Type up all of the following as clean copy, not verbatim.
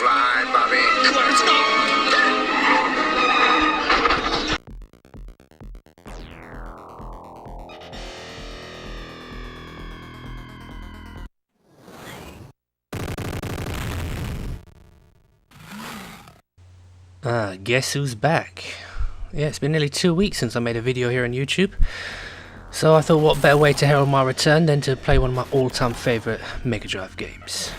fly, Bobby. Guess who's back? Yeah, it's been nearly 2 weeks since I made a video here on YouTube, so I thought what better way to herald my return than to play one of my all-time favourite Megadrive games.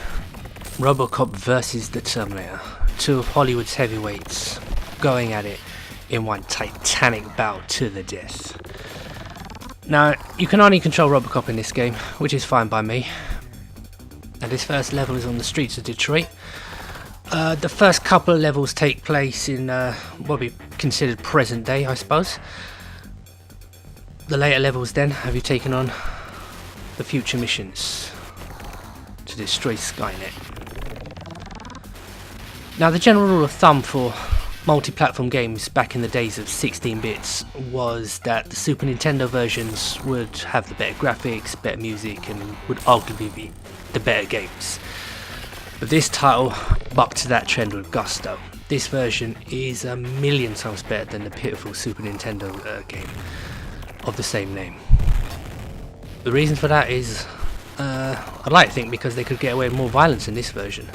Robocop vs the Terminator, two of Hollywood's heavyweights going at it in one titanic bout to the death. Now, you can only control Robocop in this game, which is fine by me. And this first level is on the streets of Detroit. The first couple of levels take place in what would be considered present day, I suppose. The later levels then have you taken on the future missions to destroy Skynet. Now, the general rule of thumb for multi-platform games back in the days of 16 bits was that the Super Nintendo versions would have the better graphics, better music, and would arguably be the better games. But this title bucked to that trend with gusto. This version is a million times better than the pitiful Super Nintendo game of the same name. The reason for that is, I'd like to think because they could get away with more violence in this version.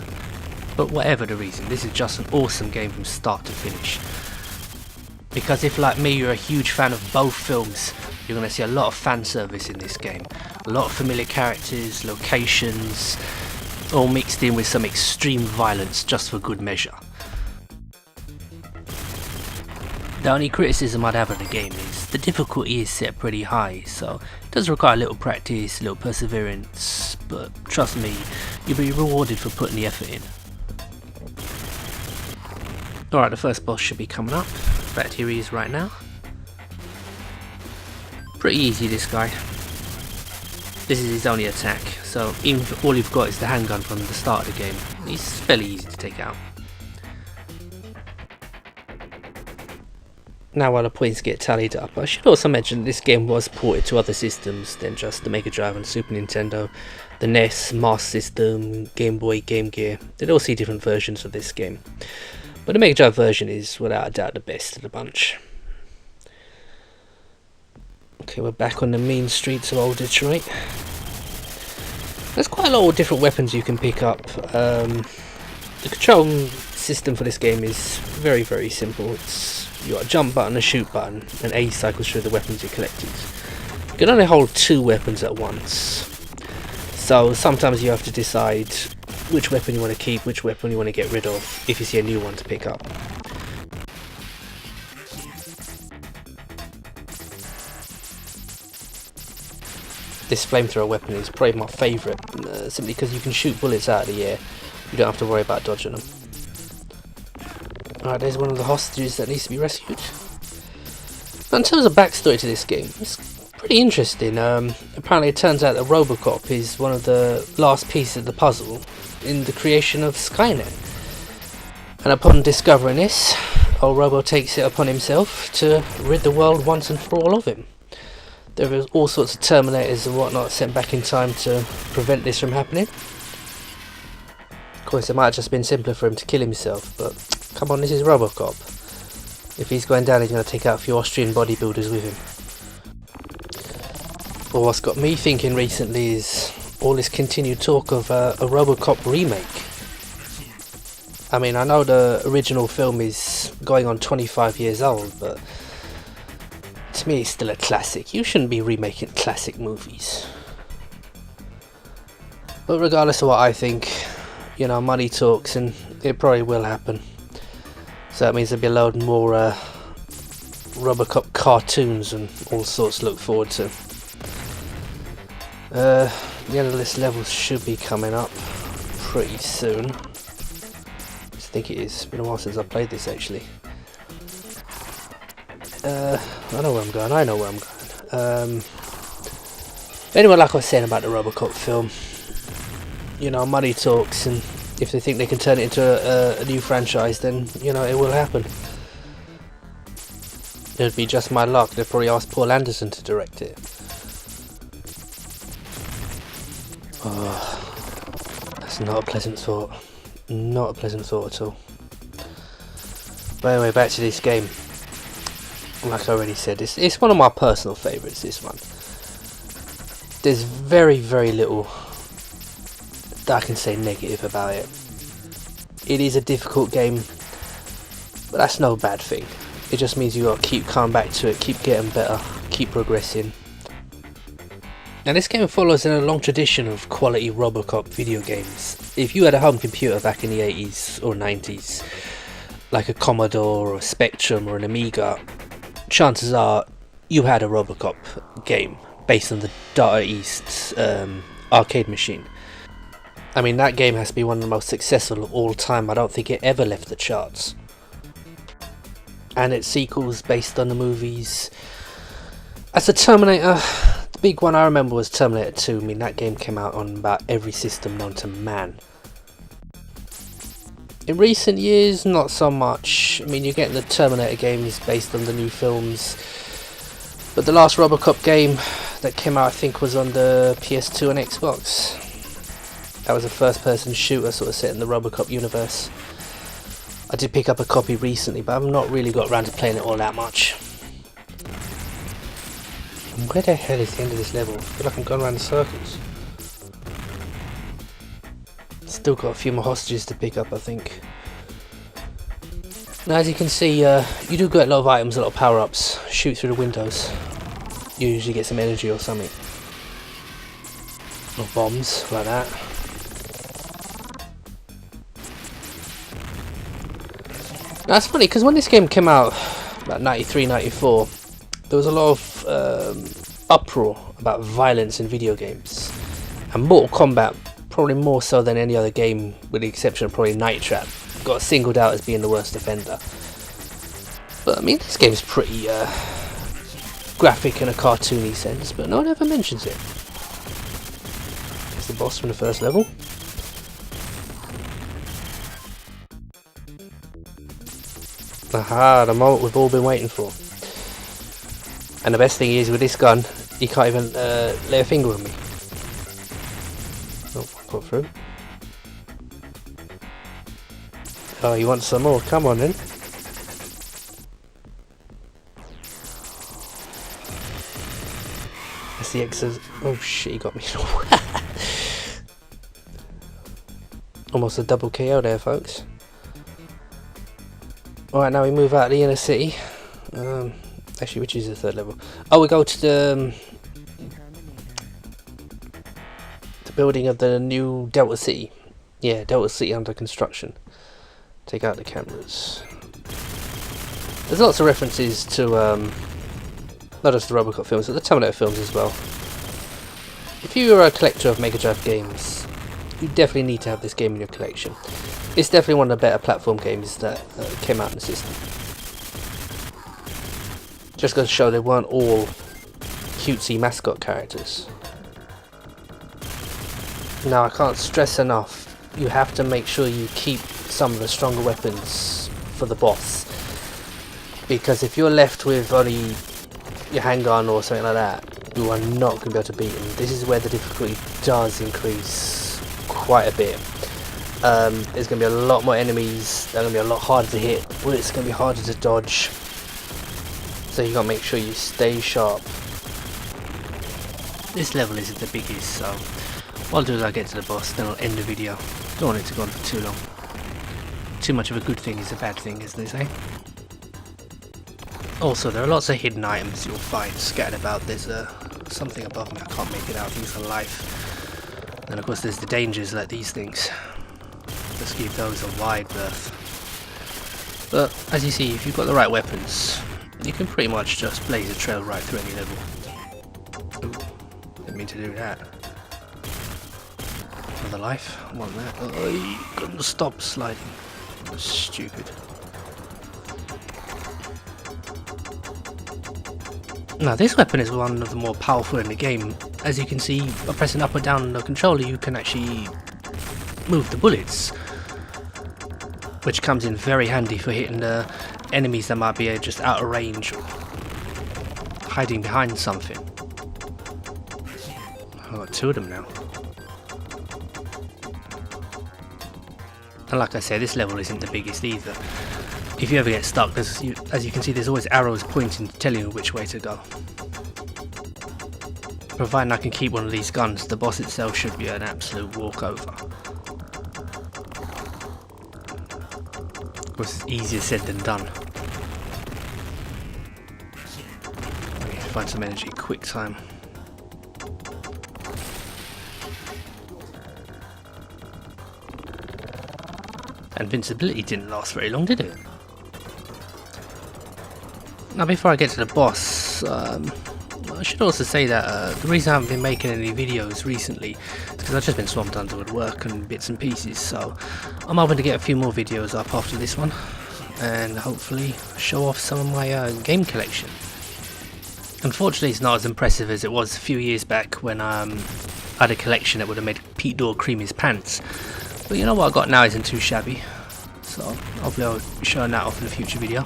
But whatever the reason, this is just an awesome game from start to finish. Because if, like me, you're a huge fan of both films, you're going to see a lot of fan service in this game. A lot of familiar characters, locations, all mixed in with some extreme violence just for good measure. The only criticism I'd have of the game is the difficulty is set pretty high, so it does require a little practice, a little perseverance, but trust me, you'll be rewarded for putting the effort in. Alright, the first boss should be coming up. In fact, here he is right now. Pretty easy, this guy. This is his only attack, so even if all you've got is the handgun from the start of the game, he's fairly easy to take out. Now while the points get tallied up, I should also mention this game was ported to other systems than just the Mega Drive and Super Nintendo, the NES, Master System, Game Boy, Game Gear. They'd all see different versions of this game. But the Mega Drive version is without a doubt the best of the bunch. Okay, we're back on the mean streets of old Detroit. There's quite a lot of different weapons you can pick up. The control system for this game is very, very simple. You've got a jump button, a shoot button, and A cycles through the weapons you collected. You can only hold two weapons at once. So sometimes you have to decide which weapon you want to keep, which weapon you want to get rid of, if you see a new one to pick up. This flamethrower weapon is probably my favourite, simply because you can shoot bullets out of the air. You don't have to worry about dodging them. Alright, there's one of the hostages that needs to be rescued. Now, in terms of backstory to this game, it's pretty interesting. Apparently it turns out that Robocop is one of the last pieces of the puzzle in the creation of Skynet. And upon discovering this, old Robo takes it upon himself to rid the world once and for all of him. There were all sorts of Terminators and whatnot sent back in time to prevent this from happening. Of course, it might have just been simpler for him to kill himself, but come on, this is Robocop. If he's going down, he's going to take out a few Austrian bodybuilders with him. But what's got me thinking recently is all this continued talk of a Robocop remake. I mean, I know the original film is going on 25 years old, but to me it's still a classic. You shouldn't be remaking classic movies. But regardless of what I think, you know, money talks, and it probably will happen. So that means there'll be a load more Robocop cartoons and all sorts to look forward to. The end of this level should be coming up pretty soon. I think it is. It's been a while since I played this actually. I know where I'm going. Anyway, like I was saying about the Robocop film, you know, money talks, and if they think they can turn it into a new franchise, then, you know, it will happen. It would be just my luck. They'd probably ask Paul Anderson to direct it. Oh, that's not a pleasant thought. Not a pleasant thought at all. But anyway, back to this game. Like I already said, it's one of my personal favourites, this one. There's very, very little that I can say negative about it. It is a difficult game, but that's no bad thing. It just means you got to keep coming back to it, keep getting better, keep progressing. Now this game follows in a long tradition of quality Robocop video games. If you had a home computer back in the 80s or 90s, like a Commodore or a Spectrum or an Amiga, chances are you had a Robocop game based on the Data East arcade machine. I mean, that game has to be one of the most successful of all time. I don't think it ever left the charts. And its sequels based on the movies. As a Terminator, the big one I remember was Terminator 2. I mean, that game came out on about every system known to man. In recent years, not so much. I mean, you're getting the Terminator games based on the new films. But the last Robocop game that came out, I think, was on the PS2 and Xbox. That was a first-person shooter sort of set in the Robocop universe. I did pick up a copy recently, but I've not really got around to playing it all that much. Where the hell is the end of this level? I feel like I'm going around in circles. Still got a few more hostages to pick up, I think. Now, as you can see, you do get a lot of items, a lot of power-ups. Shoot through the windows. You usually get some energy or something. Or bombs, like that. Now, it's funny, because when this game came out, about 93, 94, there was a lot of uproar about violence in video games. And Mortal Kombat, probably more so than any other game, with the exception of probably Night Trap, got singled out as being the worst offender. But I mean, this game is pretty graphic in a cartoony sense, but no one ever mentions it. It's the boss from the first level. Aha, the moment we've all been waiting for. And the best thing is, with this gun, you can't even lay a finger on me. Oh, got through. Oh, you want some more? Come on then. That's the X's. Oh shit, he got me. Almost a double KO there, folks. Alright, now we move out of the inner city. Actually, which is the third level? Oh, we go to the building of the new Delta City. Yeah, Delta City under construction. Take out the cameras. There's lots of references to not just the Robocop films, but the Terminator films as well. If you are a collector of Megadrive games, you definitely need to have this game in your collection. It's definitely one of the better platform games that came out in the system. Just goes to show they weren't all cutesy mascot characters. Now, I can't stress enough, you have to make sure you keep some of the stronger weapons for the boss. Because if you're left with only your handgun or something like that, you are not going to be able to beat him. This is where the difficulty does increase quite a bit. There's going to be a lot more enemies, they're going to be a lot harder to hit, bullets are going to be harder to dodge. So you got to make sure you stay sharp. This level isn't the biggest, so what I'll do is I'll get to the boss, then I'll end the video. Don't want it to go on for too long. Too much of a good thing is a bad thing, as they say. Also, there are lots of hidden items you'll find scattered about. There's something above me, I can't make it out, I think it's a life. And of course there's the dangers like these things. Let's give those a wide berth. But as you see, if you've got the right weapons, you can pretty much just blaze a trail right through any level. Ooh, didn't mean to do that. Another life, I want that. Oh, you couldn't stop sliding. That's stupid. Now this weapon is one of the more powerful in the game. As you can see, by pressing up or down on the controller you can actually move the bullets, which comes in very handy for hitting the enemies that might be just out of range or hiding behind something. I've got two of them now. And like I said, this level isn't the biggest either. If you ever get stuck, as you can see, there's always arrows pointing, telling you which way to go. Providing I can keep one of these guns, the boss itself should be an absolute walkover. Of course, it's easier said than done. I need to find some energy, quick time. Invincibility didn't last very long, did it? Now, before I get to the boss, I should also say that the reason I haven't been making any videos recently is because I've just been swamped under with work and bits and pieces, so I'm hoping to get a few more videos up after this one and hopefully show off some of my game collection. Unfortunately, it's not as impressive as it was a few years back when I had a collection that would have made Pete Dore cream his pants. But you know what I got now isn't too shabby, so hopefully I'll be showing that off in a future video.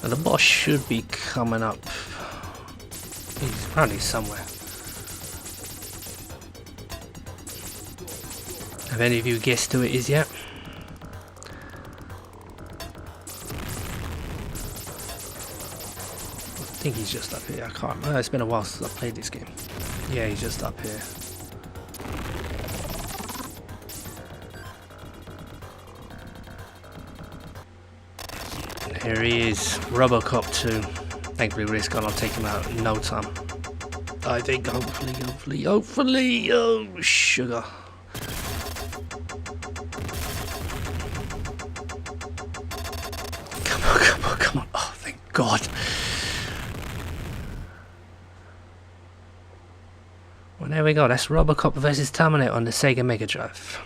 And the boss should be coming up. He's apparently somewhere. Have any of you guessed who it is yet? I think he's just up here. I can't remember. It's been a while since I played this game. Yeah, he's just up here. Here he is, Robocop 2. Thankfully with this gun I'll take him out in no time. I think hopefully, oh sugar. Come on, oh thank God. Well there we go, that's Robocop vs Terminator on the Sega Megadrive.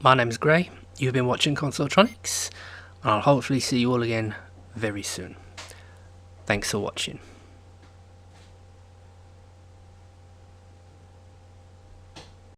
My name's Gray, you've been watching Consoletronics. I'll hopefully see you all again very soon. Thanks for watching.